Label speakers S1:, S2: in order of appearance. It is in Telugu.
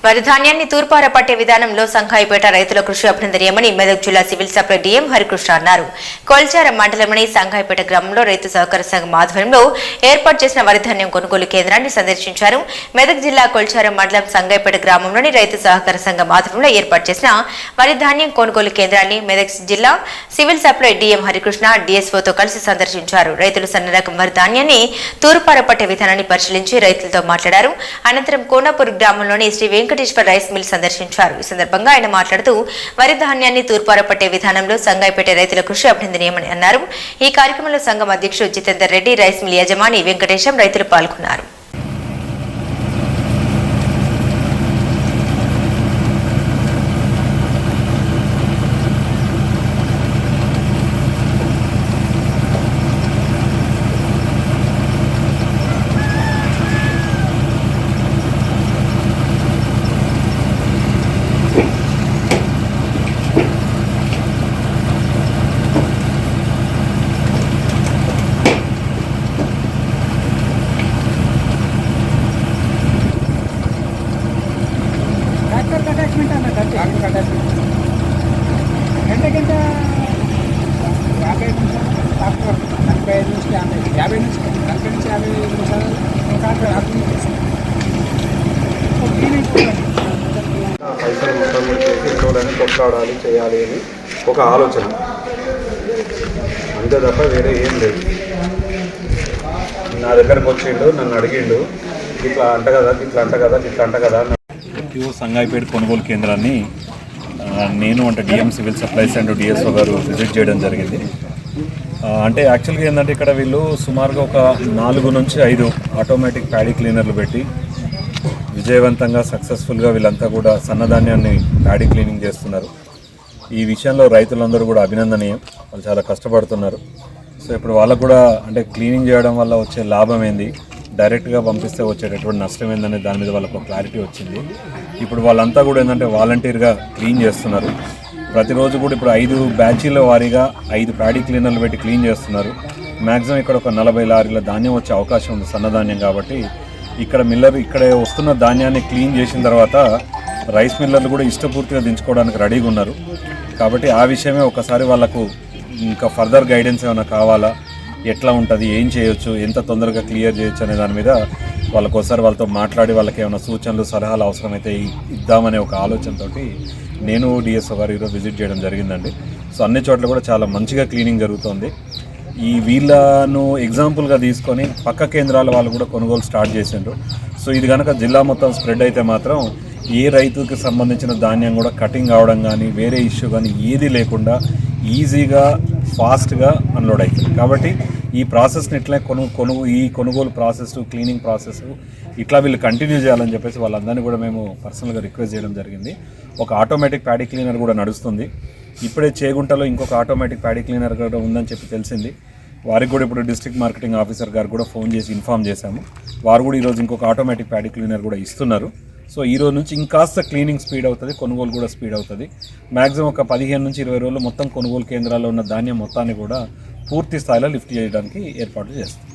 S1: వరి ధాన్యాన్ని తూర్పార పట్టే విధానంలో సంఘాయిపేట రైతుల కృషి అభినందనీయమని మెదక్ జిల్లా సివిల్ సప్లై డిఎం హరికృష్ణ అన్నారు. కొల్చారం మండలంలోని సంఘాయిపేట గ్రామంలో రైతు సహకార సంఘం ఆధ్వర్యంలో ఏర్పాటు చేసిన వరి ధాన్యం కొనుగోలు కేంద్రాన్ని సందర్శించారు. మెదక్ జిల్లా కొల్చారం మండలం సంఘాయిపేట గ్రామంలోని రైతు సహకార సంఘం ఆధ్వర్యంలో ఏర్పాటు చేసిన వరి ధాన్యం కొనుగోలు కేంద్రాన్ని మెదక్ జిల్లా సివిల్ సప్లై డిఎం హరికృష్ణ డిఎస్ఓతో కలిసి సందర్శించారు. రైతులు సన్న రకం వరి ధాన్యాన్ని తూర్పార పట్టే విధానాన్ని పరిశీలించి రైతులతో మాట్లాడారు. అనంతరం కోనాపూర్ గ్రామంలోని శ్రీ వెంకటేశ్వర రైస్ మిల్ సందర్శించారు. ఈ సందర్భంగా ఆయన మాట్లాడుతూ వరి ధాన్యాన్ని తూర్పార పట్టే విధానంలో సంఘాయిపేట రైతుల కృషి అభినందనీయమని అన్నారు. ఈ కార్యక్రమంలో సంఘం అధ్యక్షుడు జితేందర్ రెడ్డి, రైస్ మిల్ యజమాని వెంకటేశం, రైతులు పాల్గొన్నారు.
S2: గంటకింత 50 నిమిషాలు ట్రాక్టర్ 45 నుంచి 50 నుంచి 40 నుంచి 50 నిమిషాలు ట్రాక్టర్
S3: పైసలు మొత్తం చేసి ఇంట్లోనే కొట్లాడాలి చేయాలి అని ఒక ఆలోచన, అంతే తప్ప వేరే ఏం లేదు. నా దగ్గరకు వచ్చిండు, నన్ను అడిగిండు, ఇట్లా అంట కదా ఇట్లా అంట కదా ఇట్లా అంట కదా.
S4: సంఘాయిపేట కొనుగోలు కేంద్రాన్ని నేను అంటే DM civil supplies and DSO గారు విజిట్ చేయడం జరిగింది. అంటే యాక్చువల్గా ఏంటంటే ఇక్కడ వీళ్ళు సుమారుగా ఒక 4 నుంచి 5 ఆటోమేటిక్ ప్యాడీ క్లీనర్లు పెట్టి విజయవంతంగా సక్సెస్ఫుల్గా వీళ్ళంతా కూడా సన్నధాన్యాన్ని ప్యాడీ క్లీనింగ్ చేస్తున్నారు. ఈ విషయంలో రైతులందరూ కూడా అభినందనీయం, వాళ్ళు చాలా కష్టపడుతున్నారు. సో ఇప్పుడు వాళ్ళకు కూడా అంటే క్లీనింగ్ చేయడం వల్ల వచ్చే లాభం ఏంది, డైరెక్ట్గా పంపిస్తే వచ్చేటటువంటి నష్టం ఏందనే దాని మీద వాళ్ళకు క్లారిటీ వచ్చింది. ఇప్పుడు వాళ్ళంతా కూడా ఏంటంటే వాలంటీర్గా క్లీన్ చేస్తున్నారు. ప్రతిరోజు కూడా ఇప్పుడు 5 బ్యాచీల వారీగా 5 ప్యాడీ క్లీనర్లు పెట్టి క్లీన్ చేస్తున్నారు. మ్యాక్సిమం ఇక్కడ ఒక 40 లారీల ధాన్యం వచ్చే అవకాశం ఉంది, సన్నధాన్యం కాబట్టి. ఇక్కడ ఇక్కడ వస్తున్న ధాన్యాన్ని క్లీన్ చేసిన తర్వాత రైస్ మిల్లర్లు కూడా ఇష్టపూర్తిగా దించుకోవడానికి రెడీగా ఉన్నారు. కాబట్టి ఆ విషయమే ఒకసారి వాళ్ళకు ఇంకా ఫర్దర్ గైడెన్స్ ఏమైనా కావాలా, ఎట్లా ఉంటుంది, ఏం చేయొచ్చు, ఎంత తొందరగా క్లియర్ చేయొచ్చు అనే దాని మీద వాళ్ళకోసారి వాళ్ళతో మాట్లాడి వాళ్ళకి ఏమైనా సూచనలు సలహాలు అవసరమైతే ఇద్దామనే ఒక ఆలోచనతో నేను డిఎస్ఓ గారు ఈరోజు విజిట్ చేయడం జరిగిందండి. సో అన్ని చోట్ల కూడా చాలా మంచిగా క్లీనింగ్ జరుగుతుంది. ఈ వీళ్ళను ఎగ్జాంపుల్గా తీసుకొని పక్క కేంద్రాల వాళ్ళు కూడా కొనుగోలు స్టార్ట్ చేసిండ్రు. సో ఇది కనుక జిల్లా మొత్తం స్ప్రెడ్ అయితే మాత్రం ఏ రైతుకి సంబంధించిన ధాన్యం కూడా కటింగ్ అవడం కానీ వేరే ఇష్యూ కానీ ఏది లేకుండా ఈజీగా ఫాస్ట్గా అన్లోడ్ అవుతుంది. కాబట్టి ఈ ప్రాసెస్ని ఇట్లా ఈ కొనుగోలు ప్రాసెస్, క్లీనింగ్ ప్రాసెస్ ఇట్లా వీళ్ళు కంటిన్యూ చేయాలని చెప్పేసి వాళ్ళందరినీ కూడా మేము పర్సనల్గా రిక్వెస్ట్ చేయడం జరిగింది. ఒక ఆటోమేటిక్ ప్యాడీ క్లీనర్ కూడా నడుస్తుంది. ఇప్పుడే చేగుంటలో ఇంకొక ఆటోమేటిక్ ప్యాడీ క్లీనర్ కూడా ఉందని చెప్పి తెలిసింది. వారికి కూడా ఇప్పుడు డిస్ట్రిక్ట్ మార్కెటింగ్ ఆఫీసర్ గారు కూడా ఫోన్ చేసి ఇన్ఫామ్ చేశాము. వారు కూడా ఈరోజు ఇంకొక ఆటోమేటిక్ ప్యాడీ క్లీనర్ కూడా ఇస్తున్నారు. సో ఈ రోజు నుంచి ఇంకాస్త క్లీనింగ్ స్పీడ్ అవుతుంది, కొనుగోలు కూడా స్పీడ్ అవుతుంది. మ్యాక్సిమం ఒక 15 నుంచి 20 రోజులు మొత్తం కొనుగోలు కేంద్రాల్లో ఉన్న ధాన్యం మొత్తాన్ని కూడా పూర్తి స్థాయిలో లిఫ్ట్ చేయడానికి ఏర్పాటు చేస్తాం.